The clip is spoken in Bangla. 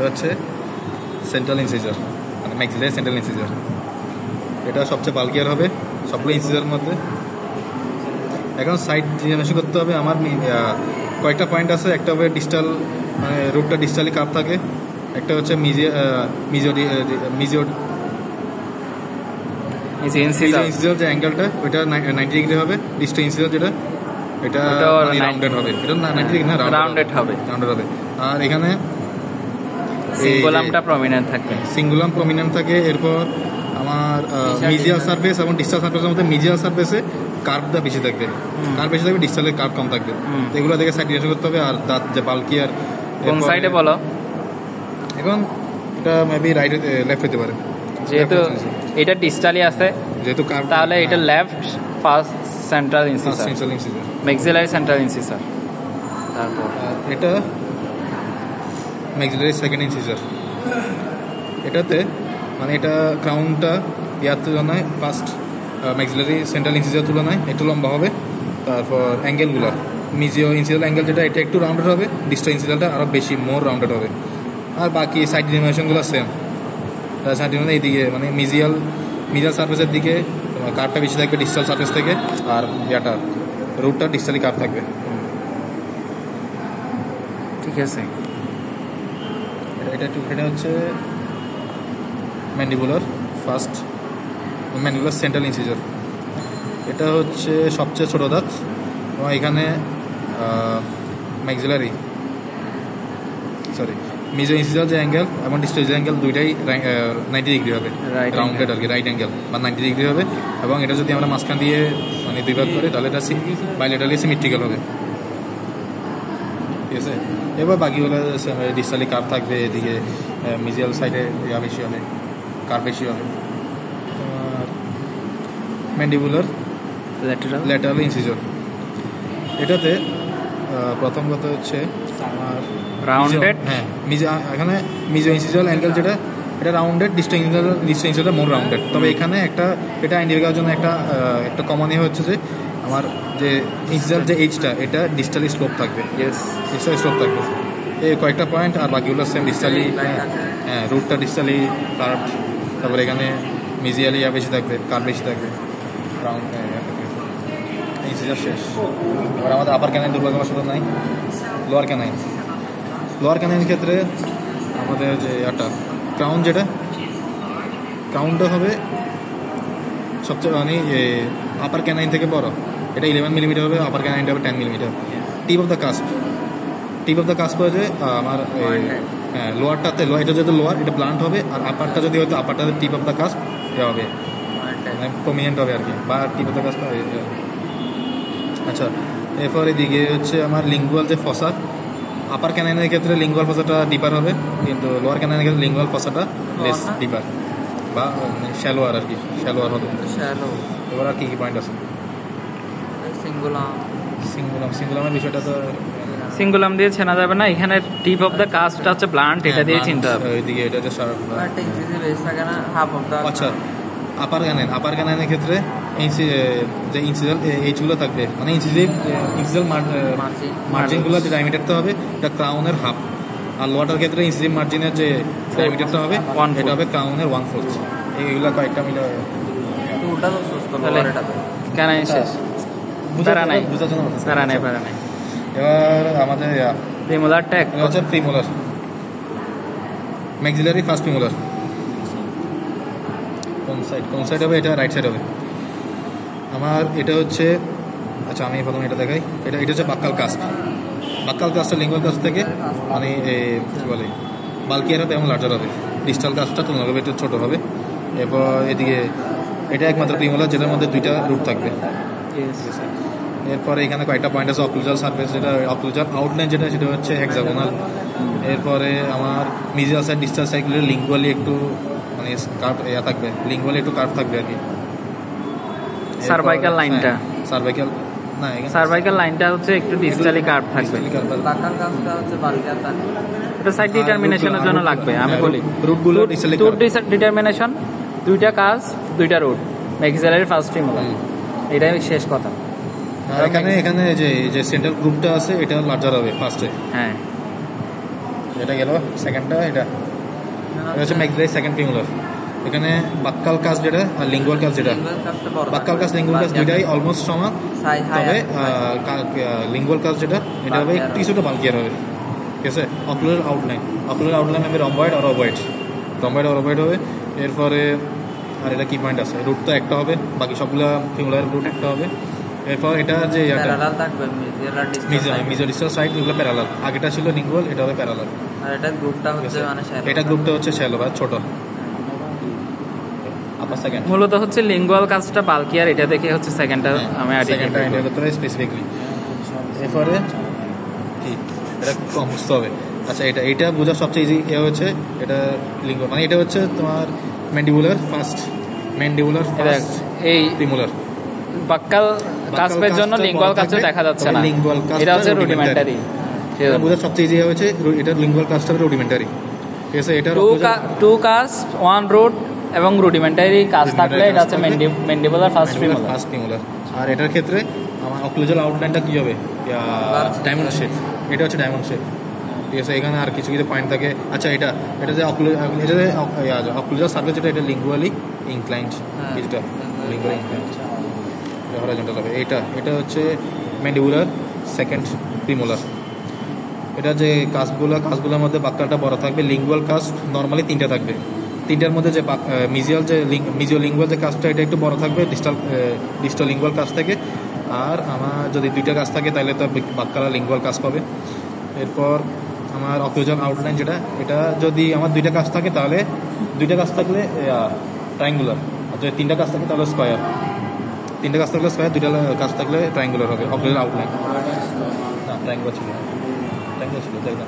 এটা হচ্ছে সেন্ট্রাল ইনসিজার, মানে ম্যাক্সিলারি সেন্ট্রাল ইনসিজার। এটা সবচেয়ে বাল্কিয়ার হবে সবগুলো ইনসিজারের মধ্যে। এখন সাইড জেনারেশন করতে হবে। আমার কয়েকটা পয়েন্ট আছে। একটা হবে ডিস্টাল, মানে রুটটা ডিস্টালি কাপ থাকে। একটা হচ্ছে ইনসিজার যে অ্যাঙ্গেলটা ওইটা 90 ডিগ্রি হবে। ডিস্টাল ইনসিজার যেটা এটা রাউন্ডেড হবে। এটা 90 ডিগ্রি না, রাউন্ডেড হবে। আর এখানে সিঙ্গুলামটা প্রমিনেন্ট থাকবে, সিঙ্গুলাম প্রমিনেন্ট থাকে। এরপর আমার মিজিয়াল সারফেস এবং ডিস্টাল সারফেসের মধ্যে মিজিয়াল সারফেসে কার্ভটা বেশি থাকবে, ডিস্টালের কার্ভ কম থাকবে। এগুলো দেখে সাইড ডিরেকশন করতে হবে। আর দাঁত যে বাল্কিয়ার কোন সাইডে বলো? এখন এটা মেবি রাইট লেফট হতে পারে, যেহেতু এটা ডিস্টালি আছে, যেহেতু কার্ভ, তাহলে এটা left first central incisor, maxillary central incisor. তারপর এটা ম্যাক্সিলারি সেকেন্ড ইনসিজার। এটাতে মানে এটা ক্রাউনটা ইয়ার তুলনায় ফার্স্ট ম্যাক্সিলারি সেন্ট্রাল ইনসিজার তুলনায় একটু লম্বা হবে। তারপর অ্যাঙ্গেলগুলো মিজিও ইনসিজার অ্যাঙ্গেল যেটা এটা একটু রাউন্ডেড হবে, ডিস্টাল ইনসিজারটা আরও বেশি মোর রাউন্ডেড হবে। আর বাকি সাইড ডিনোমিনেশনগুলো সেম। সাইড ডিনোমিনেশন এইদিকে মানে মিজিয়াল সারফেসের দিকে কার্ভটা বেশি থাকবে ডিস্টাল সারফেস থেকে। আর ইয়াটা রুটটা ডিস্টালি কার্ভ থাকবে। ঠিক আছে। এটা হচ্ছে ম্যান্ডিবুলার সেন্ট্রাল ইনসিজার। এটা হচ্ছে সবচেয়ে ছোট দাঁত এবং এখানে মিজো ইনসিজার যে অ্যাঙ্গেল এবং ডিস্টাল অ্যাঙ্গেল দুইটাই 90 ডিগ্রি হবে, রাউন্ডেড আর কি, রাইট অ্যাঙ্গেল বা 90 ডিগ্রি হবে। এবং এটা যদি আমরা মাঝখান দিয়ে মানে দুই ভাগ করি তাহলে এটা বাইলেটারালি সিমেট্রিক্যাল হবে। ঠিক আছে। এবার বাকিগুলো ডিস্টালি কার্ভ থাকবে, এদিকে মিজিয়াল সাইডে বেশি হবে, কার্ভ বেশি হবে। Mandibular lateral incisor. এটাতে প্রথম কথা হচ্ছে আমার রাউন্ডেড, হ্যাঁ এখানে মিজো ইনসিজার অ্যাঙ্গেল যেটা এটা রাউন্ডেড, ডিস্টাল ইনসিজার মোর রাউন্ডেড। তবে এখানে এটা আইডেন্টিফাই করার জন্য একটা কমন হচ্ছে যে আমার যে ইনসিজার যে এইচটা এটা ডিস্টালি স্লোপ থাকবে, ডিস্টালি স্লোপ থাকবে। এই কয়েকটা পয়েন্ট। আর বাকিগুলো সেম ডিস্টালি, হ্যাঁ রুটটা ডিস্টালি কার্ভ। তারপরে এখানে মিজিয়ালি বেশি থাকবে, কার্ভ বেশি থাকবে, রাউন্ড ইনসিজার শেষ। এবার আমাদের আপার ক্যানাইন দুর্ভাগ্যবশত নাই। লোয়ার ক্যানাইনের ক্ষেত্রে আমাদের যে ক্রাউন যেটা ক্রাউনটা হবে সবচেয়ে মানে আপার ক্যানাইন থেকে বড়। এটা 11 মিলিমিটার হবে, আপার ক্যানাইনটা হবে 10 millimetre. Tip of the cusp হচ্ছে আমার লোয়ারটাতে, এটা যেহেতু লোয়ার এটা ব্লান্ট হবে। আর আপারটা যদি হয়তো আপারটাতে টিপ অফ দ্য কাস্প হবে, মানে প্রমিনেন্ট হবে আর কি, বা টিপ অফ দ্য কাস্প। আচ্ছা, এরপর এদিকে হচ্ছে আমার লিঙ্গুয়াল যে ফসা। আপার ক্যানাইনের ক্ষেত্রে লিঙ্গুয়াল ফসাটা ডিপার হবে, কিন্তু লোয়ার ক্যানাইনের ক্ষেত্রে লিঙ্গুয়াল ফসাটা লেস ডিপার বা শ্যালোয়ার আর কি, শ্যালোয়ার হবে। এবার আর কি পয়েন্ট আছে? সিঙ্গুলামের বিষয়টা তো সিঙ্গুলাম দিয়ে চেনা যাবে না। এখানে টিপ অফ দ্য কাস্পটা হচ্ছে ব্লান্ট, এটা দিয়ে চিনতে হবে। এইদিকে এটা হচ্ছে শার্প। আচ্ছা, আপার ক্যানাইনের ক্ষেত্রে যে ইনসিজাল এইচগুলো থাকবে, মানে ইনসিজাল মার্জিনগুলো যে ডায়ামিটারটা হবে এটা ক্রাউনের হাফ। আর লোয়াটার ক্ষেত্রে ইনসিজিভ মার্জিনের যে ডায়ামিটারটা হবে এটা হবে ক্রাউনের 1/4। এইগুলো কয়েকটা মিলে ক্যানাইন শেষ। এবার আমাদের প্রিমোলারটা হচ্ছে প্রিমোলার, ম্যাক্সিলারি ফার্স্ট প্রিমোলার। কোন সাইড হবে? এটা রাইট সাইড হবে আমার। এটা হচ্ছে, আচ্ছা আমি প্রথমে এটা দেখাই। এটা হচ্ছে বাক্কাল কাস্টটা লিঙ্গুয়াল কাস্ট থেকে মানে কী বলে বাল্কিয়ার হবে এবং লার্জার হবে। ডিস্টাল কাস্টটা তুলনাভাবে একটু ছোটো হবে। এরপর এদিকে এটা একমাত্র প্রিমোলার যেটার মধ্যে দুইটা রুট থাকবে। এরপরে এখানে কয়েকটা পয়েন্ট আছে। অক্লুজাল সারফেস যেটা, অক্লুজাল আউটলাইন যেটা, সেটা হচ্ছে হেক্সাগোনাল। এরপরে আমার মিজিয়াল সাইড ডিস্টাল সাইডগুলো লিঙ্গুয়ালি একটু মানে কার্ভ থাকবে, লিঙ্গুয়ালি একটু কার্ভ থাকবে আর কি। সার্ভাইকাল লাইনটা সার্ভাইকাল লাইনটা হচ্ছে একটু ডিস্টালি কার্ভ থাকবে। এটা সাইড ডিটারমিনেশনের জন্য লাগবে। আমি বলি রুটগুলো ডিস্টালি ডিটারমিনেশন, দুইটা কাজ দুইটা রুট, ম্যাক্সিলারি ফার্স্ট প্রিমোলার, এটাই শেষ কথা। এখানে যে সেন্ট্রাল গ্রুপটা আছে এটা লার্জার হবে ফার্স্টে। হ্যাঁ, এটা গেল সেকেন্ডটা। এটা হচ্ছে ম্যাক্সিলারি সেকেন্ড প্রিমোলার। এখানে বাক্কাল কাজ যেটা আর লিঙ্গুয়াল কাজ যেটা, বাক্কাল কাজ লিঙ্গুয়াল কাজ দুইটাই অলমোস্ট সমান, তবে লিঙ্গুয়াল কাজ যেটা এটা হবে কিছুটা বাল্কিয়ার হবে, ঠিক আছে। অকুলার আউটলাইন হবে রম্বয়েড আর ওভয়েড, হবে। এরপরে আর এটা কি পয়েন্ট আছে, রুট তো একটা হবে, বাকি সবগুলো ফিমুলার রুট একটা হবে। এরপর এটা যে মিজো ডিস্টাল সাইড এগুলো প্যারালাল, আগেটা ছিল লিঙ্গুয়াল, এটা হবে প্যারালাল। আর এটা গ্রুপটা হচ্ছে শ্যালো বা ছোট। মূলত হচ্ছে লিঙ্গুয়াল কাজটা বাল্কিয়ার, এটা দেখে হচ্ছে সেকেন্ডটা আমি আইডেন্টিফাই করতে পারি স্পেসিফিকলি। এরপরে কি এটা কম বুঝতে হবে। আচ্ছা, এটা বোঝা সবচেয়ে ইজি হচ্ছে এটা লিঙ্গুয়াল, মানে এটা হচ্ছে তোমার ম্যান্ডিবুলার ফার্স্ট এই প্রিমোলার। বাক্কাল কাস্পের জন্য লিঙ্গুয়াল কাজটা দেখা যাচ্ছে না, এটা হচ্ছে রুডিমেন্টারি। এটা বোঝা সবচেয়ে ইজি হচ্ছে এটা লিঙ্গুয়াল কাজটা রুডিমেন্টারি, ঠিক আছে। এটা টু কাস্প ওয়ান রুট এবং রুডিমেন্টারি কাজ থাকলে এটা হচ্ছে ম্যান্ডিবুলার ফার্স্ট প্রিমোলার। আর এটার ক্ষেত্রে আমার অক্লুজাল আউটলাইনটা কি হবে, ডায়মন্ড শেপ। এটা হচ্ছে ডায়মন্ড শেপ, ঠিক আছে। এখানে আর কিছু পয়েন্ট থাকে। আচ্ছা, এটা যে অক্লুজাল সার্ফেস যেটা, এটা লিঙ্গুয়ালি ইনক্লাইন্ড, কিছুটা লিঙ্গুয়ালি ইনক্লাইন্ড হরাইজন্টাল হবে। এটা হচ্ছে ম্যান্ডিবুলার সেকেন্ড প্রিমোলার। এটা যে কাজগুলোর মধ্যে বাক্কালটা বড় থাকবে। লিঙ্গুয়াল কাজ নর্মালি 3টা থাকবে, 3টার মধ্যে যে মিজিও লিঙ্গুয়াল যে কাজটা এটা একটু বড় থাকবে ডিস্টাল লিঙ্গুয়াল কাজ থেকে। আর আমার যদি 2টা কাজ থাকে তাহলে তো বাক্কালা লিঙ্গুয়াল কাজ পাবে। এরপর আমার অক্লুজাল আউটলাইন যেটা, এটা যদি আমার 2টা কাজ থাকে তাহলে 2টা কাজ থাকলে ট্রায়াঙ্গুলার, আর যদি 3টা কাজ থাকে তাহলে স্কয়ার। 3টা কাজ থাকলে স্কয়ার, 2টা কাজ থাকলে ট্রায়াঙ্গুলার হবে অক্লুজাল আউটলাইন। না, ট্রায়াঙ্গুলার ছিল তাই না।